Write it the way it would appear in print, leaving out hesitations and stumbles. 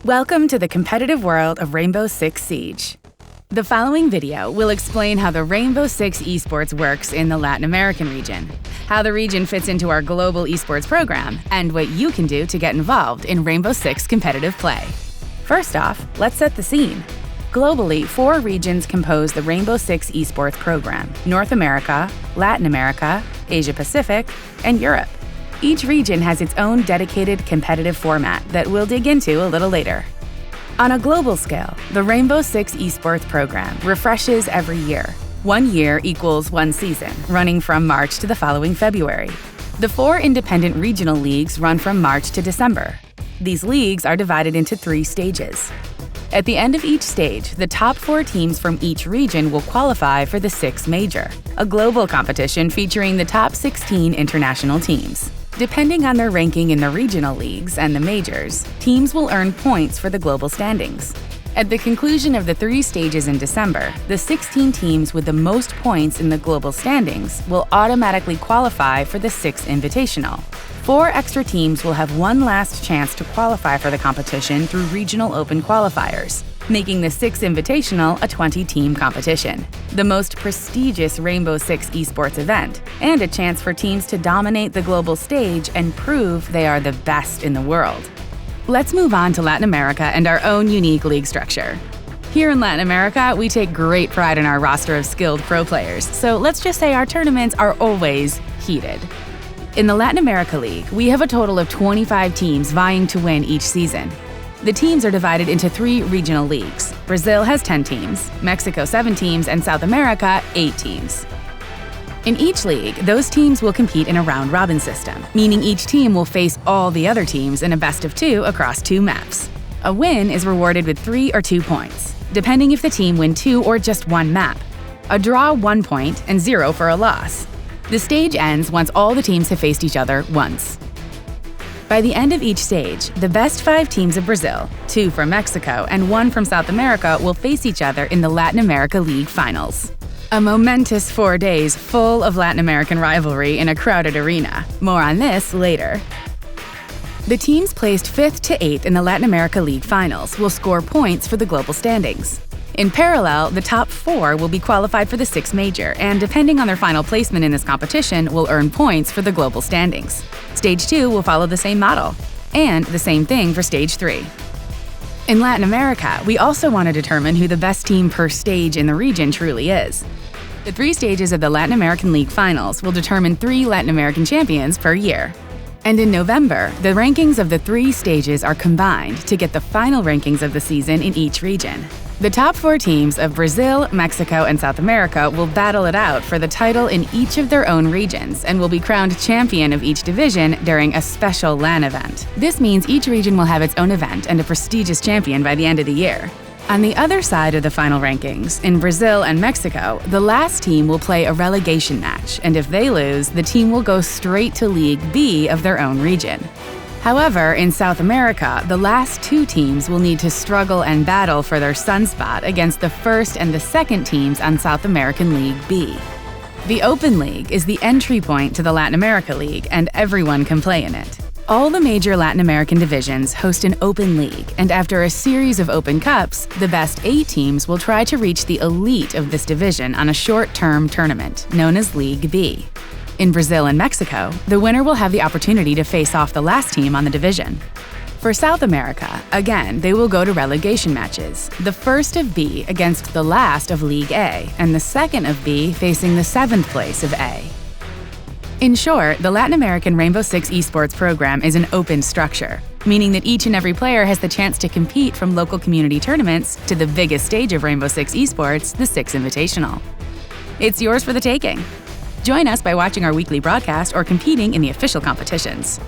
Welcome to the competitive world of Rainbow Six Siege. The following video will explain how the Rainbow Six Esports works in the Latin American region, how the region fits into our global esports program, and what you can do to get involved in Rainbow Six competitive play. First off, let's set the scene. Globally, 4 regions compose the Rainbow Six Esports program: North America, Latin America, Asia Pacific, and Europe. Each region has its own dedicated competitive format that we'll dig into a little later. On a global scale, the Rainbow Six Esports program refreshes every year. 1 year equals 1 season, running from March to the following February. The 4 independent regional leagues run from March to December. These leagues are divided into 3 stages. At the end of each stage, the top 4 teams from each region will qualify for the Six Major, a global competition featuring the top 16 international teams. Depending on their ranking in the regional leagues and the majors, teams will earn points for the global standings. At the conclusion of the 3 stages in December, the 16 teams with the most points in the global standings will automatically qualify for the Six Invitational. 4 extra teams will have one last chance to qualify for the competition through regional open qualifiers, making the Six Invitational a 20-team competition, the most prestigious Rainbow Six esports event, and a chance for teams to dominate the global stage and prove they are the best in the world. Let's move on to Latin America and our own unique league structure. Here in Latin America, we take great pride in our roster of skilled pro players, so let's just say our tournaments are always heated. In the Latin America League, we have a total of 25 teams vying to win each season. The teams are divided into 3 regional leagues. Brazil has 10 teams, Mexico 7 teams, and South America 8 teams. In each league, those teams will compete in a round-robin system, meaning each team will face all the other teams in a best-of-2 across 2 maps. A win is rewarded with 3 or 2 points, depending if the team win 2 or just 1 map. A draw 1 point and 0 for a loss. The stage ends once all the teams have faced each other once. By the end of each stage, the best 5 teams of Brazil, 2 from Mexico, and 1 from South America will face each other in the Latin America League finals. A momentous 4 days full of Latin American rivalry in a crowded arena. More on this later. The teams placed 5th to 8th in the Latin America League finals will score points for the global standings. In parallel, the top 4 will be qualified for the Six Major, and depending on their final placement in this competition, will earn points for the global standings. Stage 2 will follow the same model, and the same thing for Stage 3. In Latin America, we also want to determine who the best team per stage in the region truly is. The 3 stages of the Latin American League finals will determine 3 Latin American champions per year. And in November, the rankings of the 3 stages are combined to get the final rankings of the season in each region. The top 4 teams of Brazil, Mexico, and South America will battle it out for the title in each of their own regions and will be crowned champion of each division during a special LAN event. This means each region will have its own event and a prestigious champion by the end of the year. On the other side of the final rankings, in Brazil and Mexico, the last team will play a relegation match, and if they lose, the team will go straight to League B of their own region. However, in South America, the last 2 teams will need to struggle and battle for their sunspot against the first and the second teams on South American League B. The Open League is the entry point to the Latin America League, and everyone can play in it. All the major Latin American divisions host an Open League, and after a series of Open Cups, the best 8 teams will try to reach the elite of this division on a short-term tournament known as League B. In Brazil and Mexico, the winner will have the opportunity to face off the last team on the division. For South America, again, they will go to relegation matches, the first of B against the last of League A, and the second of B facing the 7th place of A. In short, the Latin American Rainbow Six Esports program is an open structure, meaning that each and every player has the chance to compete from local community tournaments to the biggest stage of Rainbow Six Esports, the Six Invitational. It's yours for the taking. Join us by watching our weekly broadcast or competing in the official competitions.